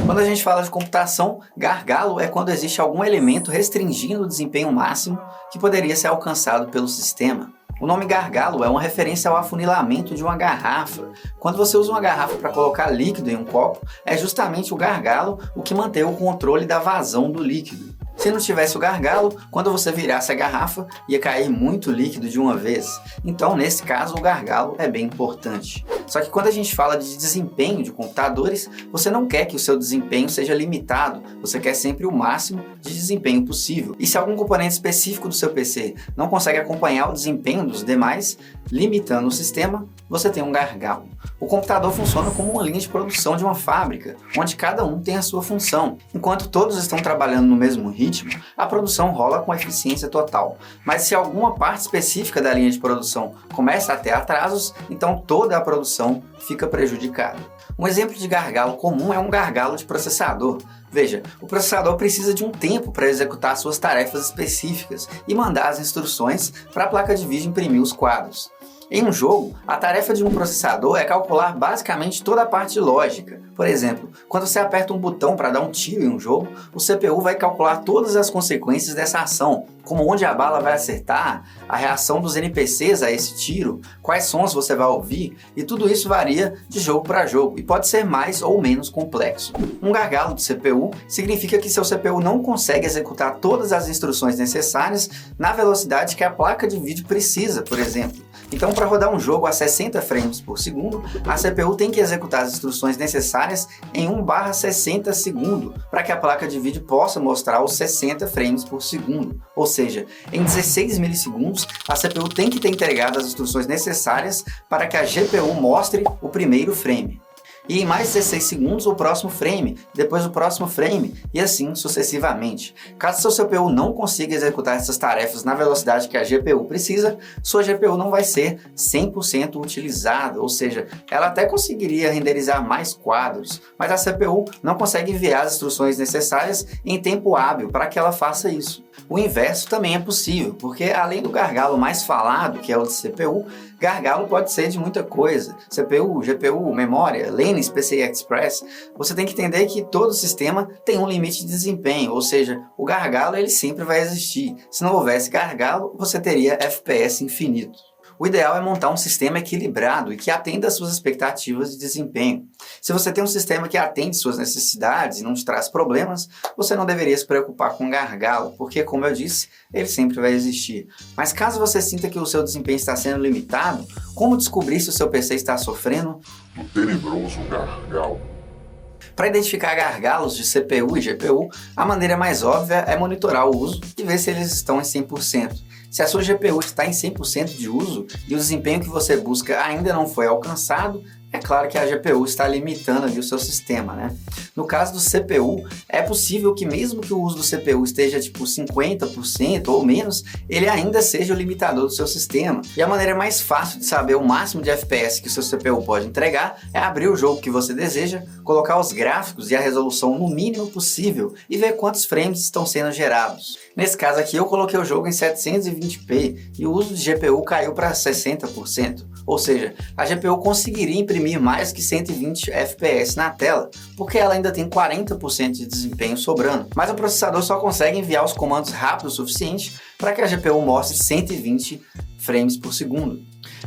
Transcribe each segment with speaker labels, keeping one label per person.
Speaker 1: Quando a gente fala de computação, gargalo é quando existe algum elemento restringindo o desempenho máximo que poderia ser alcançado pelo sistema. O nome gargalo é uma referência ao afunilamento de uma garrafa. Quando você usa uma garrafa para colocar líquido em um copo, é justamente o gargalo o que mantém o controle da vazão do líquido. Se não tivesse o gargalo, quando você virasse a garrafa, ia cair muito líquido de uma vez. Então, nesse caso, o gargalo é bem importante. Só que quando a gente fala de desempenho de computadores, você não quer que o seu desempenho seja limitado, você quer sempre o máximo de desempenho possível. E se algum componente específico do seu PC não consegue acompanhar o desempenho dos demais, limitando o sistema, você tem um gargalo. O computador funciona como uma linha de produção de uma fábrica, onde cada um tem a sua função. Enquanto todos estão trabalhando no mesmo ritmo, a produção rola com eficiência total. Mas se alguma parte específica da linha de produção começa a ter atrasos, então toda a produção fica prejudicada. Um exemplo de gargalo comum é um gargalo de processador. Veja, o processador precisa de um tempo para executar suas tarefas específicas e mandar as instruções para a placa de vídeo imprimir os quadros. Em um jogo, a tarefa de um processador é calcular basicamente toda a parte lógica. Por exemplo, quando você aperta um botão para dar um tiro em um jogo, o CPU vai calcular todas as consequências dessa ação, como onde a bala vai acertar, a reação dos NPCs a esse tiro, quais sons você vai ouvir, e tudo isso varia de jogo para jogo e pode ser mais ou menos complexo. Um gargalo de CPU significa que seu CPU não consegue executar todas as instruções necessárias na velocidade que a placa de vídeo precisa, por exemplo. Então, para rodar um jogo a 60 frames por segundo, a CPU tem que executar as instruções necessárias em 1/60 segundo, para que a placa de vídeo possa mostrar os 60 frames por segundo. Ou seja, em 16 milissegundos, a CPU tem que ter entregado as instruções necessárias para que a GPU mostre o primeiro frame. E em mais 16 segundos o próximo frame, depois o próximo frame e assim sucessivamente. Caso seu CPU não consiga executar essas tarefas na velocidade que a GPU precisa, sua GPU não vai ser 100% utilizada, ou seja, ela até conseguiria renderizar mais quadros, mas a CPU não consegue enviar as instruções necessárias em tempo hábil para que ela faça isso. O inverso também é possível, porque além do gargalo mais falado, que é o de CPU, gargalo pode ser de muita coisa. CPU, GPU, memória, lanes, PCI Express. Você tem que entender que todo sistema tem um limite de desempenho, ou seja, o gargalo ele sempre vai existir. Se não houvesse gargalo, você teria FPS infinito. O ideal é montar um sistema equilibrado e que atenda às suas expectativas de desempenho. Se você tem um sistema que atende suas necessidades e não te traz problemas, você não deveria se preocupar com gargalo, porque, como eu disse, ele sempre vai existir. Mas caso você sinta que o seu desempenho está sendo limitado, como descobrir se o seu PC está sofrendo
Speaker 2: do tenebroso gargalo?
Speaker 1: Para identificar gargalos de CPU e GPU, a maneira mais óbvia é monitorar o uso e ver se eles estão em 100%. Se a sua GPU está em 100% de uso e o desempenho que você busca ainda não foi alcançado, é claro que a GPU está limitando ali o seu sistema, né? No caso do CPU, é possível que mesmo que o uso do CPU esteja tipo 50% ou menos, ele ainda seja o limitador do seu sistema. E a maneira mais fácil de saber o máximo de FPS que o seu CPU pode entregar é abrir o jogo que você deseja, colocar os gráficos e a resolução no mínimo possível e ver quantos frames estão sendo gerados. Nesse caso aqui eu coloquei o jogo em 720p e o uso de GPU caiu para 60%. Ou seja, a GPU conseguiria imprimir mais que 120 FPS na tela, porque ela ainda tem 40% de desempenho sobrando. Mas o processador só consegue enviar os comandos rápido o suficiente para que a GPU mostre 120 frames por segundo.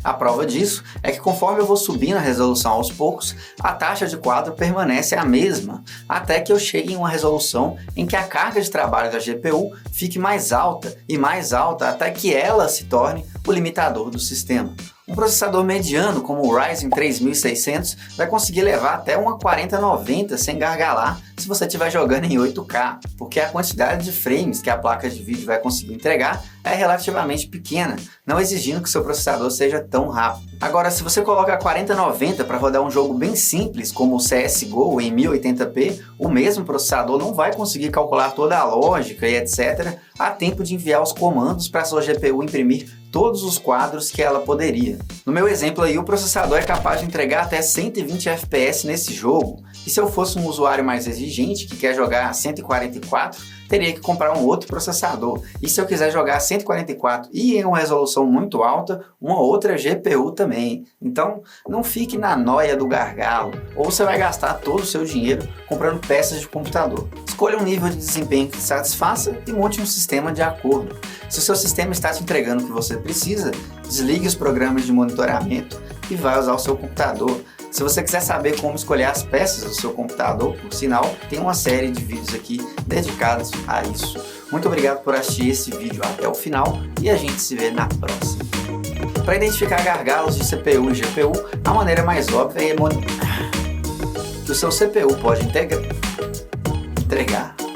Speaker 1: A prova disso é que conforme eu vou subindo a resolução aos poucos, a taxa de quadro permanece a mesma, até que eu chegue em uma resolução em que a carga de trabalho da GPU fique mais alta e mais alta até que ela se torne o limitador do sistema. Um processador mediano como o Ryzen 3600 vai conseguir levar até uma 4090 sem gargalar se você estiver jogando em 8K, porque a quantidade de frames que a placa de vídeo vai conseguir entregar é relativamente pequena, não exigindo que seu processador seja tão rápido. Agora, se você coloca a 4090 para rodar um jogo bem simples como o CSGO em 1080p, o mesmo processador não vai conseguir calcular toda a lógica e etc. a tempo de enviar os comandos para sua GPU imprimir todos os quadros que ela poderia. No meu exemplo aí, o processador é capaz de entregar até 120 FPS nesse jogo, e se eu fosse um usuário mais exigente que quer jogar a 144, teria que comprar um outro processador. E se eu quiser jogar 144 e em uma resolução muito alta, uma outra GPU também. Então, não fique na noia do gargalo, ou você vai gastar todo o seu dinheiro comprando peças de computador. Escolha um nível de desempenho que te satisfaça e monte um sistema de acordo. Se o seu sistema está te entregando o que você precisa, desligue os programas de monitoramento e vai usar o seu computador. Se você quiser saber como escolher as peças do seu computador, por sinal, tem uma série de vídeos aqui dedicados a isso. Muito obrigado por assistir esse vídeo até o final e a gente se vê na próxima. Para identificar gargalos de CPU e GPU, a maneira mais óbvia é que o seu CPU pode entregar.